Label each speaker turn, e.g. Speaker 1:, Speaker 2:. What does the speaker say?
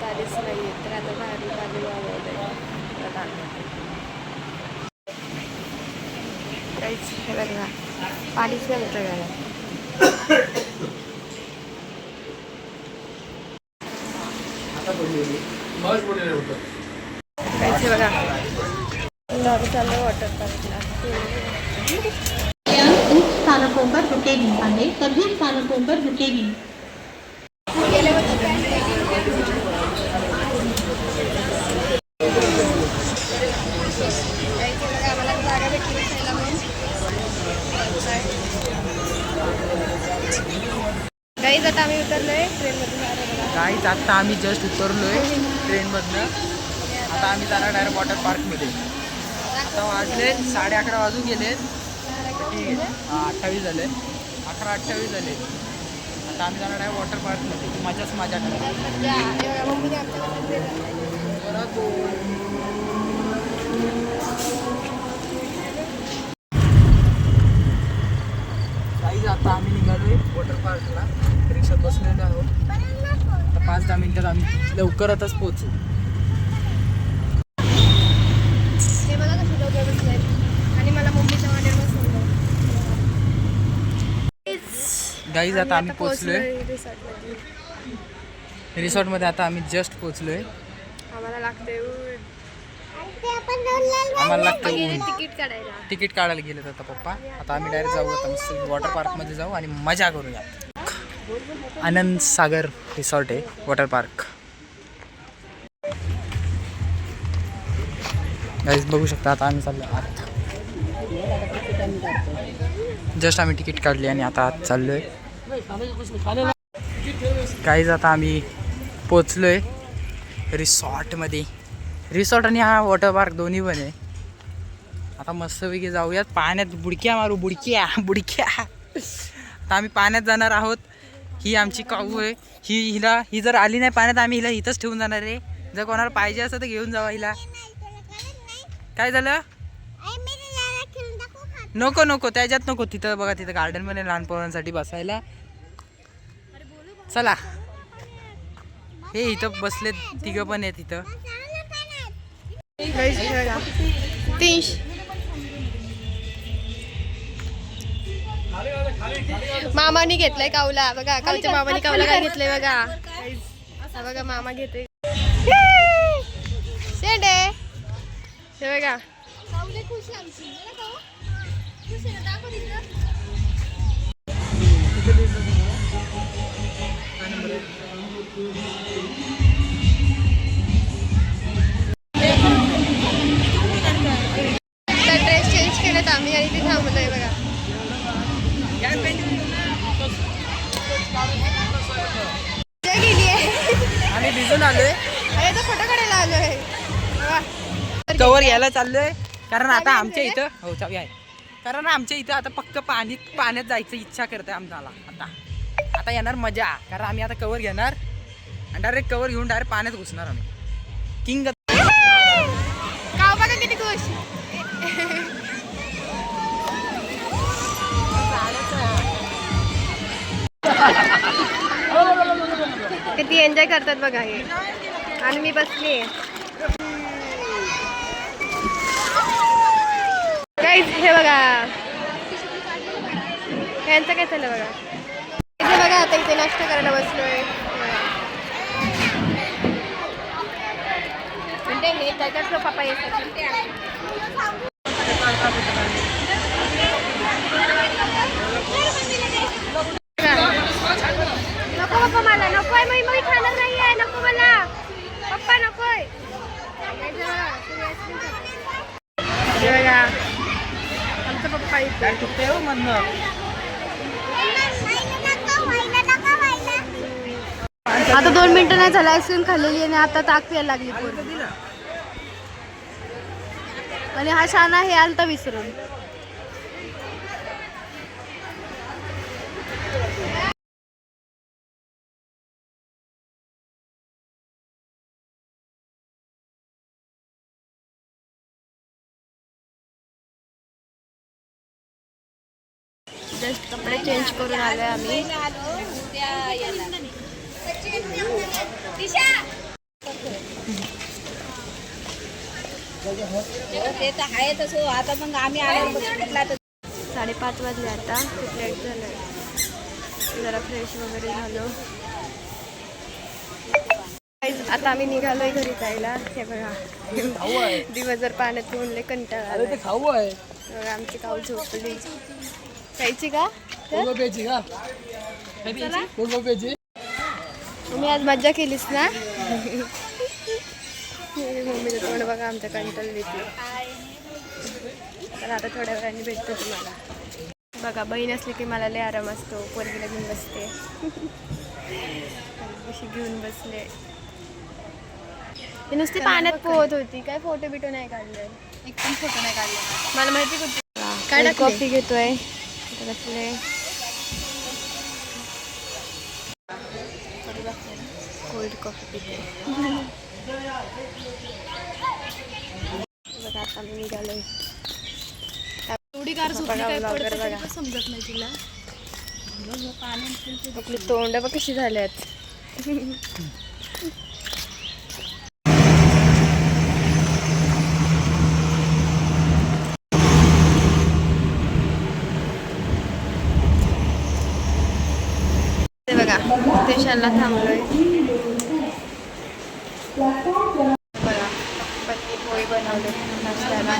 Speaker 1: आलीच नाही तर आता बाहेर पाणी वाढवलंय काहीच हे बघा पाणीच नाही होतं घरात. काहीच बघा चाललं वॉटर पार्कला.
Speaker 2: स्थानकों पर रुकेगी आगे सभी स्थानकों पर रुकेगी.
Speaker 1: गाईज आता आम्ही उतरलोय ट्रेनमधून.
Speaker 3: गाईज आता आम्ही जस्ट उतरलोय ट्रेनमधनं. आता आम्ही जाणार डायरेक्ट वॉटर पार्कमध्ये. आता वाजले 11:30 वाजून गेलेत. 28 झाले 11:28 झाले. आता आम्ही जाणार आहे वॉटर पार्कमध्ये. मजाच मजा गाईज आता आम्ही निघालोय वॉटर पार्कला. रिक्षात बसलेलो आहोत. आता 5-10 मिनिटात आम्ही लवकरच पोहोचू.
Speaker 1: हे बघा कशी दोघे बसले आणि मला मम्मीच्या वाटेवर बसवलं.
Speaker 3: गाईज आता आम्ही पोहोचलोय रिसॉर्टमध्ये. आता आम्ही जस्ट पोहोचलोय.
Speaker 1: आम्हाला लागते तिकीट काढायला.
Speaker 3: तिकीट काढायला गेलेत आता पप्पा. आता आम्ही डायरेक्ट जाऊ. आता मस्त वॉटर पार्कमध्ये जाऊ आणि मजा करूया. आनंद सागर रिसॉर्ट आहे वॉटर पार्क. गाईज बघू शकता. आता आम्ही चाललो आत. जस्ट आम्ही तिकीट काढली आणि आता आत चाललोय. गाईज आता आम्ही पोचलोय रिसॉर्टमध्ये. रिसॉर्ट आणि हा वॉटर पार्क दोन्ही पण आहे. आता मस्तपैकी जाऊयात पाण्यात. बुडक्या मारू बुडक्या. आता आम्ही पाण्यात जाणार आहोत. ही आमची काऊ आहे. ही जर आली नाही पाण्यात आम्ही हिला इथंच ठेवून जाणार आहे. जर कोणाला पाहिजे असं तर घेऊन जावा हिला. काय झालं? नको त्याच्यात नको. तिथं बघा तिथं गार्डन पण आहे लहान पोरांसाठी बसायला. चला. हे इथं बसले तिघं पण आहेत इथं.
Speaker 1: मामानी घेतलंय कावला. बघा कावच्या मामानी कावला काय घेतलंय बघा. बघा मामा घेतोय शेंडे. हे बघा ड्रेस चेंज केलेत आम्ही आणि ते थांबलोय बघा.
Speaker 3: आम्ही भिजून आलोय.
Speaker 1: फोटो काढायला आलोय.
Speaker 3: कवर घ्यायला चाललोय कारण आता आमच्या इथं हो चावी आहे. कारण आमच्या इथं आता फक्त पाण्यात जायचं इच्छा करते आम्हाला. आता येणार मजा. कारण आम्ही आता कवर घेणार आणि डायरेक्ट कवर घेऊन डायरेक्ट पाण्यात घुसणार आम्ही. किंग
Speaker 1: काव बघा किती खुश. किती एन्जॉय करतात बघा हे. आणि मी बसली हे बघा. यांचं काय चाललं बघा. इथे बघा आता इथे नाश्ता करायला बसलोय. पप्पा नको पप्पा मला नकोय. मी खाणार नाहीये. नको मला पप्पा नकोय. बघा आमचा पप्पा इथे म्हणणं. आता 2 मिनिटं नाही झालं आईस्क्रीम खाल्लेली आणि आता ताक प्यायला लागली पोरं. आणि हा शाना हे आलता विसरून. जस्ट कपडे चेंज करून आलोय आम्ही.
Speaker 4: ते तर आहे तसं आता मग आम्ही आल्यावर बघितला तर
Speaker 1: 5:30 वाजले आता, खूप लेट झालं. जरा फ्रेश वगैरे झालो. Guys, आता आम्ही निघालोय घरी जायला. हे बघा दिवसभर पाण्यात पोहले कंटाळा आलाय.
Speaker 3: खाऊ आहे
Speaker 1: बघा, आमची काऊ झोपली. प्यायची का? तुम्ही आज मज्जा केलीस ना? मम्मीचं तोंड बघा, आमच्या कंटाळली ती. तर आता थोड्या वेळाने भेटतो तुम्हाला. बघा, बहीण असली की मला लय आराम असतो. पोरगीला घेऊन बसते. कशी घेऊन बसले. ती नुसती पाण्यात पोहत होती. काय फोटो बिटो नाही काढले, एक पण फोटो नाही काढले. मला माहिती कुठे काय कॉफी घेतोय. बसले कोल्ड कॉफी पिते. बघा, आता मी निघालोय.
Speaker 4: एवढी कार
Speaker 1: बघा, vlogger बघा.
Speaker 4: समजत नाही तिला.
Speaker 1: आपली तोंड बघ कशी झाल्यात. ते बघा, स्टेशनला थांबलोय. बघा, पत्नी पोळी बनवले नाश्त्याला.